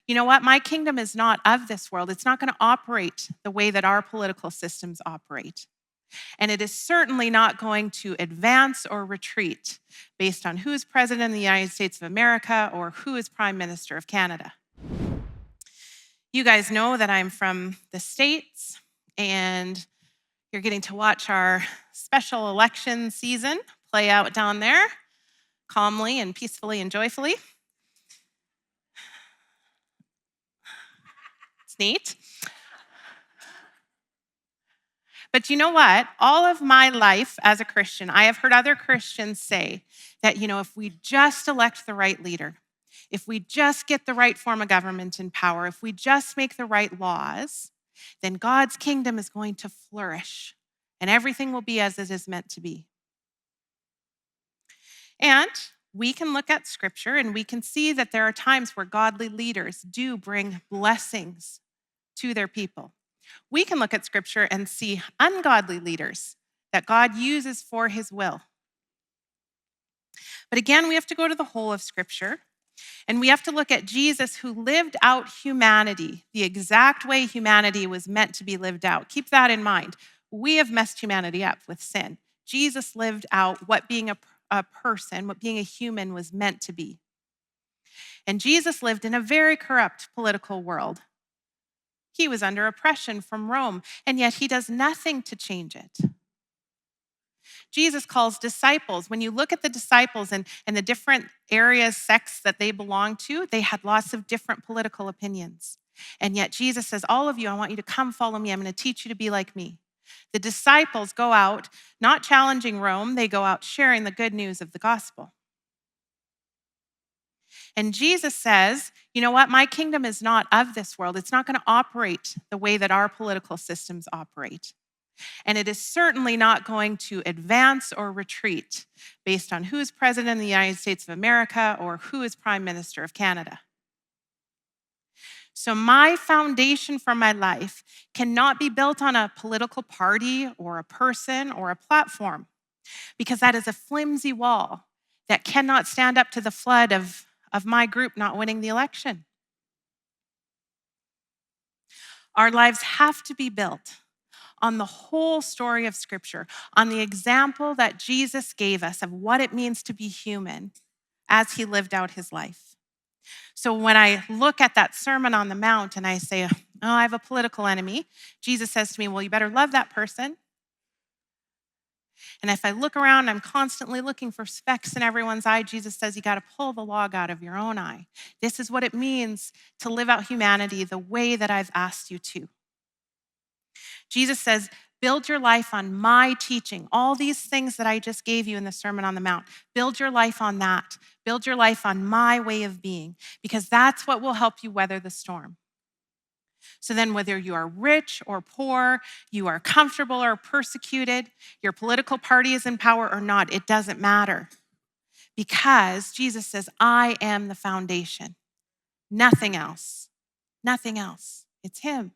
You know what? My kingdom is not of this world. It's not going to operate the way that our political systems operate. And it is certainly not going to advance or retreat based on who is president of the United States of America or who is prime minister of Canada. You guys know that I'm from the States, and you're getting to watch our special election season play out down there calmly and peacefully and joyfully. It's neat. But you know what? All of my life as a Christian, I have heard other Christians say that, if we just elect the right leader, if we just get the right form of government in power, if we just make the right laws, then God's kingdom is going to flourish and everything will be as it is meant to be. And we can look at scripture and we can see that there are times where godly leaders do bring blessings to their people. We can look at scripture and see ungodly leaders that God uses for his will. But again, we have to go to the whole of scripture, and we have to look at Jesus, who lived out humanity the exact way humanity was meant to be lived out. Keep that in mind. We have messed humanity up with sin. Jesus lived out what being a person, what being a human was meant to be. And Jesus lived in a very corrupt political world. He was under oppression from Rome, and yet he does nothing to change it. Jesus calls disciples. When you look at the disciples and the different areas, sects that they belonged to, they had lots of different political opinions. And yet Jesus says, all of you, I want you to come follow me. I'm going to teach you to be like me. The disciples go out, not challenging Rome, they go out sharing the good news of the gospel. And Jesus says, you know what? My kingdom is not of this world. It's not going to operate the way that our political systems operate. And it is certainly not going to advance or retreat based on who is president of the United States of America or who is prime minister of Canada. So my foundation for my life cannot be built on a political party or a person or a platform, because that is a flimsy wall that cannot stand up to the flood of my group not winning the election. Our lives have to be built on the whole story of Scripture, on the example that Jesus gave us of what it means to be human as he lived out his life. So when I look at that Sermon on the Mount and I say, oh, I have a political enemy, Jesus says to me, well, you better love that person. And if I look around, I'm constantly looking for specks in everyone's eye. Jesus says you got to pull the log out of your own eye. This is what it means to live out humanity the way that I've asked you to. Jesus says, build your life on my teaching. All these things that I just gave you in the Sermon on the Mount, build your life on that. Build your life on my way of being, because that's what will help you weather the storm. So then whether you are rich or poor, you are comfortable or persecuted, your political party is in power or not, it doesn't matter. Because Jesus says, I am the foundation. Nothing else. Nothing else. It's him.